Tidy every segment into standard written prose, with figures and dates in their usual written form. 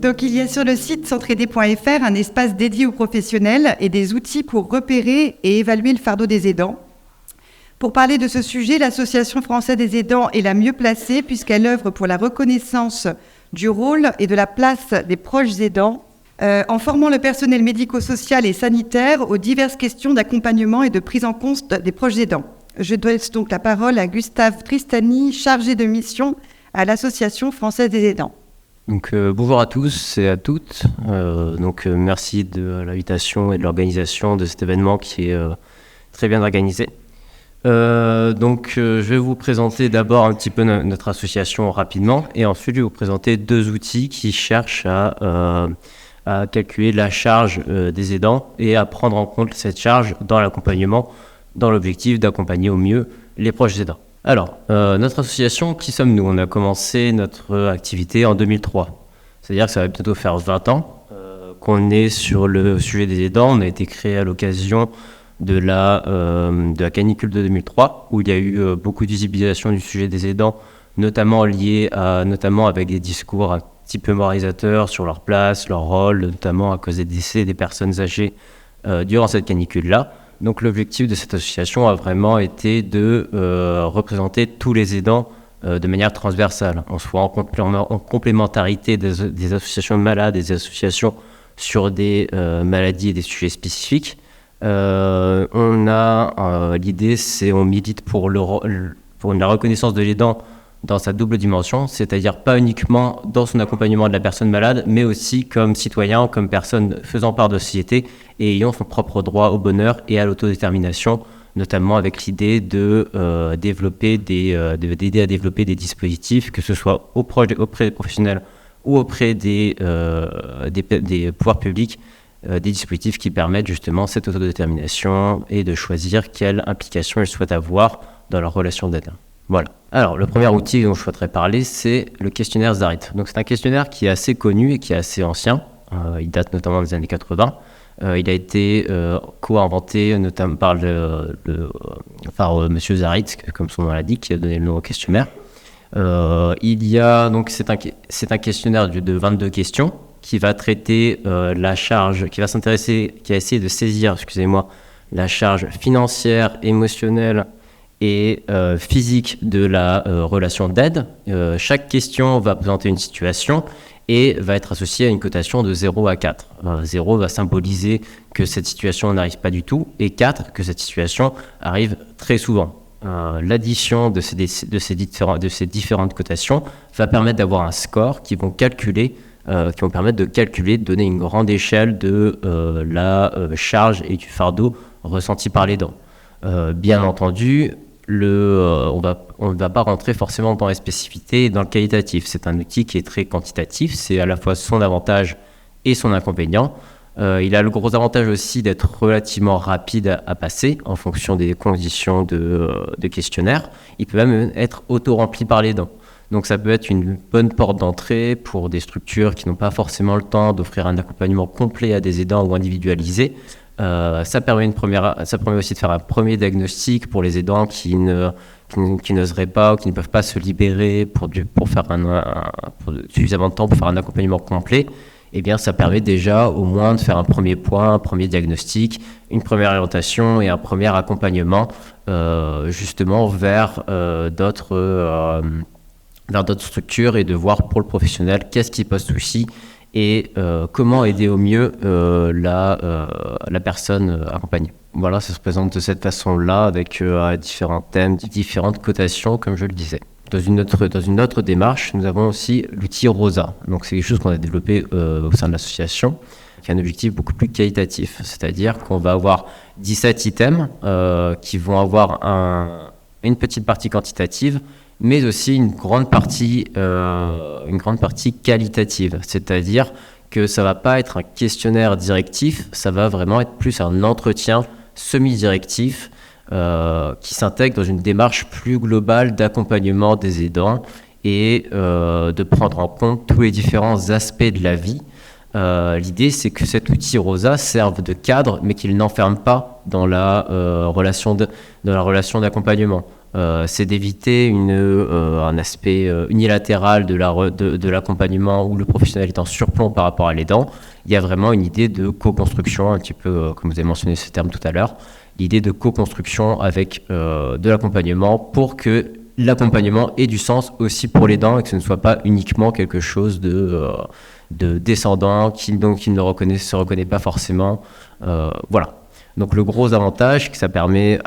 Donc, il y a sur le site s'entraider.fr un espace dédié aux professionnels et des outils pour repérer et évaluer le fardeau des aidants. Pour parler de ce sujet, l'Association française des aidants est la mieux placée puisqu'elle œuvre pour la reconnaissance du rôle et de la place des proches aidants en formant le personnel médico-social et sanitaire aux diverses questions d'accompagnement et de prise en compte des proches aidants. Je donne donc la parole à Gustave Tristani, chargé de mission à l'Association française des aidants. Donc, bonjour à tous et à toutes. Merci de l'invitation et de l'organisation de cet événement qui est très bien organisé. Je vais vous présenter d'abord un petit peu notre association rapidement et ensuite je vais vous présenter deux outils qui cherchent à calculer la charge des aidants et à prendre en compte cette charge dans l'accompagnement, dans l'objectif d'accompagner au mieux les proches aidants. Alors, notre association, qui sommes-nous ? On a commencé notre activité en 2003. C'est-à-dire que ça va bientôt faire 20 ans qu'on est sur le sujet des aidants. On a été créé à l'occasion de la canicule de 2003, où il y a eu beaucoup de visibilisation du sujet des aidants, notamment avec des discours un petit peu moralisateurs sur leur place, leur rôle, notamment à cause des décès des personnes âgées durant cette canicule-là. Donc l'objectif de cette association a vraiment été de représenter tous les aidants de manière transversale, soit en complémentarité des associations de malades, des associations sur des maladies et des sujets spécifiques. L'idée, c'est on milite pour la reconnaissance de l'aidant dans sa double dimension, c'est-à-dire pas uniquement dans son accompagnement de la personne malade, mais aussi comme citoyen, comme personne faisant part de la société et ayant son propre droit au bonheur et à l'autodétermination, notamment avec l'idée d'aider à développer des dispositifs, que ce soit auprès des professionnels ou auprès des pouvoirs publics, des dispositifs qui permettent justement cette autodétermination et de choisir quelle implication ils souhaitent avoir dans leur relation d'aide. Voilà. Alors, le premier outil dont je souhaiterais parler, c'est le questionnaire Zarit. Donc, c'est un questionnaire qui est assez connu et qui est assez ancien. Il date notamment des années 80. Il a été co-inventé notamment par Monsieur Zarit, comme son nom l'indique, qui a donné le nom au questionnaire. C'est un questionnaire de 22 questions qui va traiter la charge, qui va essayer de saisir, la charge financière, émotionnelle et physique de la relation d'aide. Chaque question va présenter une situation et va être associée à une cotation de 0 à 4. 0 va symboliser que cette situation n'arrive pas du tout et 4 que cette situation arrive très souvent. L'addition de ces différentes cotations va permettre d'avoir un score qui vont permettre de donner une grande échelle de la charge et du fardeau ressenti par l'aidant. Bien entendu, on ne va pas rentrer forcément dans les spécificités et dans le qualitatif. C'est un outil qui est très quantitatif, c'est à la fois son avantage et son inconvénient. Il a le gros avantage aussi d'être relativement rapide à passer en fonction des conditions de questionnaire. Il peut même être auto-rempli par l'aidant. Donc ça peut être une bonne porte d'entrée pour des structures qui n'ont pas forcément le temps d'offrir un accompagnement complet à des aidants ou individualisé. Ça permet aussi de faire un premier diagnostic pour les aidants qui n'oseraient pas ou qui ne peuvent pas se libérer pour suffisamment de temps pour faire un accompagnement complet. Eh bien, ça permet déjà au moins de faire un premier point, un premier diagnostic, une première orientation et un premier accompagnement justement vers d'autres structures et de voir pour le professionnel qu'est-ce qui pose souci et comment aider au mieux la personne accompagnée. Voilà, ça se présente de cette façon-là avec différents thèmes, différentes cotations, comme je le disais. Dans une autre démarche, nous avons aussi l'outil ROSA. Donc, c'est quelque chose qu'on a développé au sein de l'association, qui a un objectif beaucoup plus qualitatif. C'est-à-dire qu'on va avoir 17 items qui vont avoir une petite partie quantitative, mais aussi une grande partie qualitative. C'est-à-dire que ça ne va pas être un questionnaire directif, ça va vraiment être plus un entretien semi-directif qui s'intègre dans une démarche plus globale d'accompagnement des aidants et de prendre en compte tous les différents aspects de la vie. L'idée, c'est que cet outil ROSA serve de cadre, mais qu'il n'enferme pas dans la relation d'accompagnement. c'est d'éviter un aspect unilatéral de l'accompagnement où le professionnel est en surplomb par rapport à l'aidant. Il y a vraiment une idée de co-construction, un petit peu comme vous avez mentionné ce terme tout à l'heure, l'idée de co-construction avec de l'accompagnement pour que l'accompagnement ait du sens aussi pour l'aidant et que ce ne soit pas uniquement quelque chose de descendant qui ne se reconnaît pas forcément. Voilà. Donc le gros avantage, que ça permet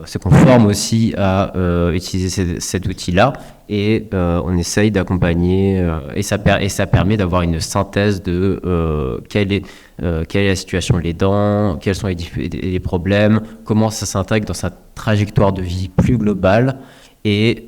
c'est qu'on forme aussi à utiliser cet outil-là et on essaye d'accompagner et ça permet d'avoir une synthèse de quelle est la situation de l'aidant, quels sont les problèmes, comment ça s'intègre dans sa trajectoire de vie plus globale et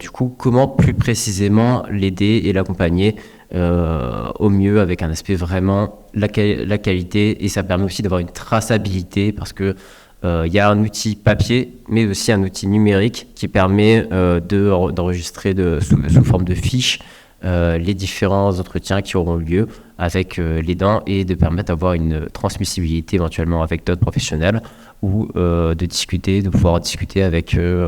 du coup comment plus précisément l'aider et l'accompagner au mieux avec un aspect vraiment la qualité, et ça permet aussi d'avoir une traçabilité parce que y a un outil papier mais aussi un outil numérique qui permet d'enregistrer sous forme de fiches les différents entretiens qui auront lieu avec l'aidant et de permettre d'avoir une transmissibilité éventuellement avec d'autres professionnels ou de pouvoir discuter avec eux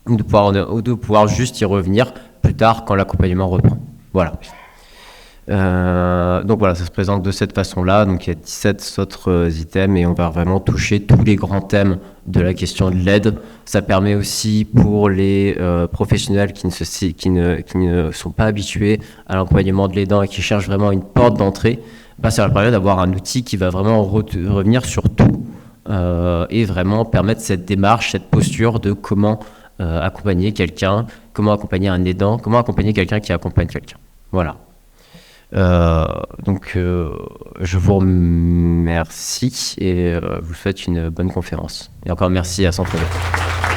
ou de pouvoir juste y revenir plus tard quand l'accompagnement reprend. Voilà. Donc voilà, ça se présente de cette façon-là. Donc il y a 17 autres items et on va vraiment toucher tous les grands thèmes de la question de l'aide. Ça permet aussi pour les professionnels qui ne sont pas habitués à l'accompagnement de l'aidant et qui cherchent vraiment une porte d'entrée, ça leur permet d'avoir un outil qui va vraiment revenir sur tout et vraiment permettre cette démarche, cette posture de comment accompagner quelqu'un, comment accompagner un aidant, comment accompagner quelqu'un qui accompagne quelqu'un. Voilà. Donc, je vous remercie et je vous souhaite une bonne conférence. Et encore merci à Centre Aide.